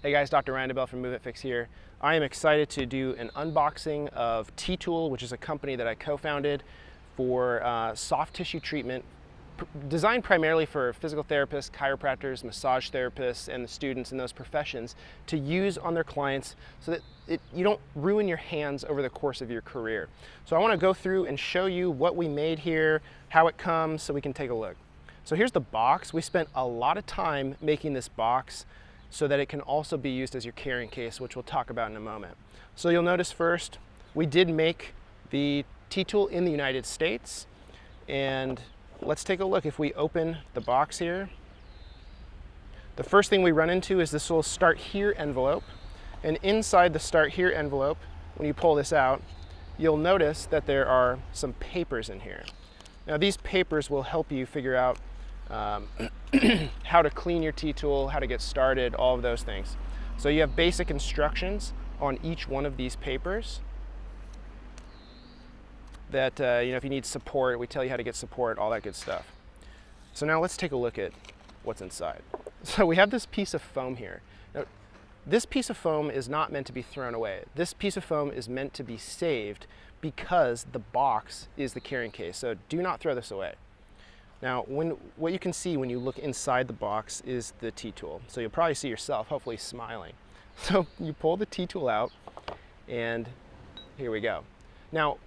Hey guys, Dr. Ryan DeBell from Move It Fix here. I am excited to do an unboxing of T-Tool, which is a company that I co-founded for soft tissue treatment, designed primarily for physical therapists, chiropractors, massage therapists, and the students in those professions to use on their clients so that you don't ruin your hands over the course of your career. So I want to go through and show you what we made here, how it comes, so we can take a look. So here's the box. We spent a lot of time making this box so that it can also be used as your carrying case, which we'll talk about in a moment. So you'll notice first, we did make the T-Tool in the United States, and let's take a look. If we open the box here, the first thing we run into is this little Start Here envelope, and inside the Start Here envelope, when you pull this out, you'll notice that there are some papers in here. Now these papers will help you figure out how to clean your T-Tool, how to get started, all of those things. So you have basic instructions on each one of these papers that, if you need support, we tell you how to get support, all that good stuff. So now let's take a look at what's inside. So we have this piece of foam here. Now, this piece of foam is not meant to be thrown away. This piece of foam is meant to be saved because the box is the carrying case. So do not throw this away. Now, what you can see when you look inside the box is the T-Tool. So you'll probably see yourself, hopefully smiling. So you pull the T-Tool out, and here we go. Now,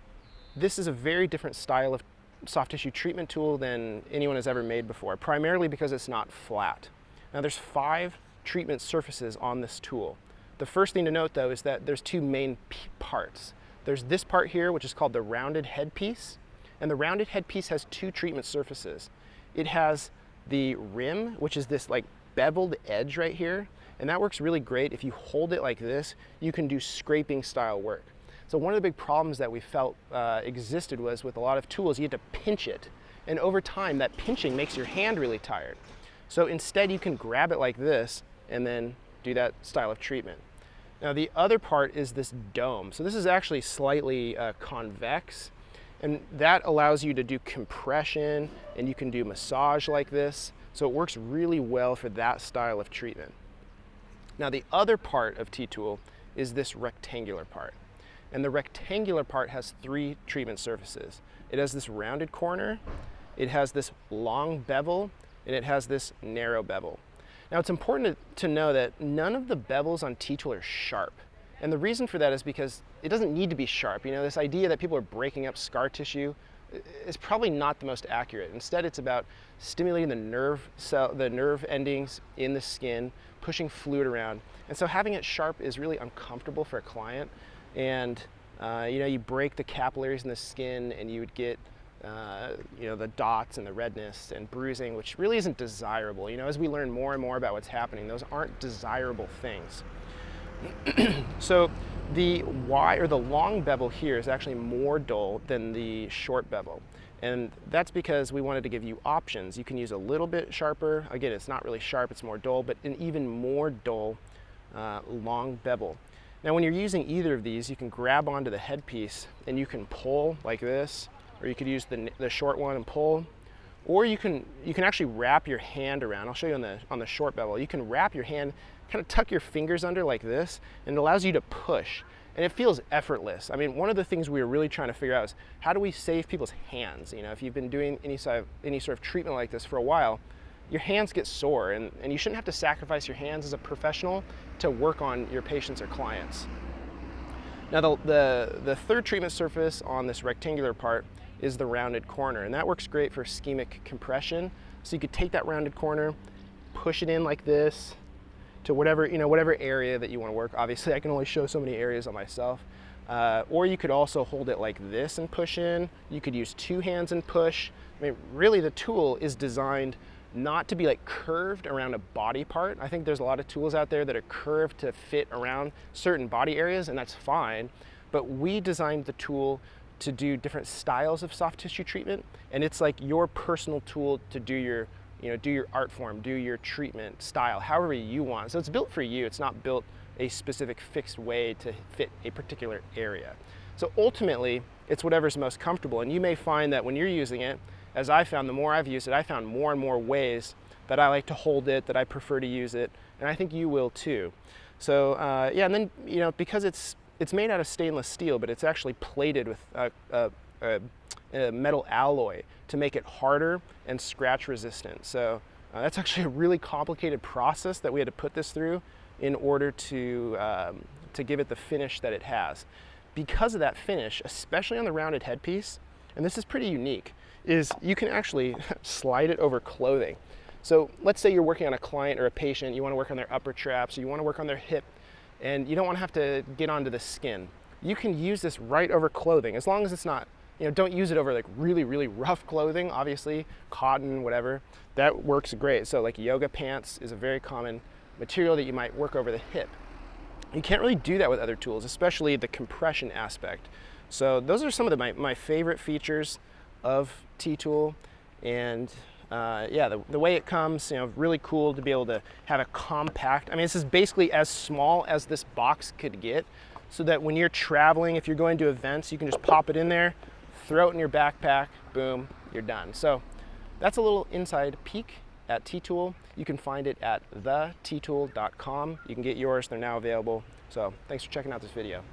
this is a very different style of soft tissue treatment tool than anyone has ever made before, primarily because it's not flat. Now, there's 5 treatment surfaces on this tool. The first thing to note, though, is that there's 2 main parts. There's this part here, which is called the rounded headpiece. And the rounded headpiece has 2 treatment surfaces. It has the rim, which is this like beveled edge right here, and that works really great. If you hold it like this, you can do scraping style work. So one of the big problems that we felt existed was with a lot of tools, you had to pinch it. And over time, that pinching makes your hand really tired. So instead, you can grab it like this and then do that style of treatment. Now the other part is this dome. So this is actually slightly convex. And that allows you to do compression, and you can do massage like this. So it works really well for that style of treatment. Now the other part of T-Tool is this rectangular part. And the rectangular part has 3 treatment surfaces. It has this rounded corner, it has this long bevel, and it has this narrow bevel. Now it's important to know that none of the bevels on T-Tool are sharp. And the reason for that is because it doesn't need to be sharp. This idea that people are breaking up scar tissue is probably not the most accurate. Instead, it's about stimulating the nerve endings in the skin, pushing fluid around. And so having it sharp is really uncomfortable for a client. And you break the capillaries in the skin, and you would get the dots and the redness and bruising, which really isn't desirable. As we learn more and more about what's happening, those aren't desirable things. So the long bevel here is actually more dull than the short bevel. And that's because we wanted to give you options. You can use a little bit sharper. Again, it's not really sharp, it's more dull, but an even more dull long bevel. Now when you're using either of these, you can grab onto the headpiece and you can pull like this, or you could use the short one and pull, or you can actually wrap your hand around. I'll show you on the short bevel. You can wrap your hand, kind of tuck your fingers under like this, and it allows you to push. And it feels effortless. I mean, one of the things we were really trying to figure out is how do we save people's hands? If you've been doing any sort of treatment like this for a while, your hands get sore, and you shouldn't have to sacrifice your hands as a professional to work on your patients or clients. Now the third treatment surface on this rectangular part is the rounded corner, and that works great for ischemic compression. So you could take that rounded corner, push it in like this to whatever area that you want to work. Obviously, I can only show so many areas on myself. Or you could also hold it like this and push in. You could use 2 hands and push. I mean, really the tool is designed not to be like curved around a body part. I think there's a lot of tools out there that are curved to fit around certain body areas, and that's fine. But we designed the tool to do different styles of soft tissue treatment, and it's like your personal tool to do your art form, do your treatment style, however you want. So it's built for you. It's not built a specific fixed way to fit a particular area. So ultimately, it's whatever's most comfortable. And you may find that when you're using it, as I found, the more I've used it, I found more and more ways that I like to hold it, that I prefer to use it, and I think you will too. So yeah, and then because it's made out of stainless steel, but it's actually plated with a metal alloy to make it harder and scratch resistant. So that's actually a really complicated process that we had to put this through in order to give it the finish that it has. Because of that finish, especially on the rounded headpiece, and this is pretty unique, is you can actually slide it over clothing. So let's say you're working on a client or a patient, you want to work on their upper traps, or you want to work on their hip, and you don't want to have to get onto the skin. You can use this right over clothing, as long as it's not, don't use it over like really, really rough clothing, obviously, cotton, whatever. That works great. So like yoga pants is a very common material that you might work over the hip. You can't really do that with other tools, especially the compression aspect. So those are some of my favorite features of T-Tool, and yeah, the way it comes, really cool to be able to have a compact. I mean, this is basically as small as this box could get, so that when you're traveling, if you're going to events, you can just pop it in there, throw it in your backpack, boom, you're done. So that's a little inside peek at T-Tool. You can find it at thettool.com. You can get yours, they're now available. So thanks for checking out this video.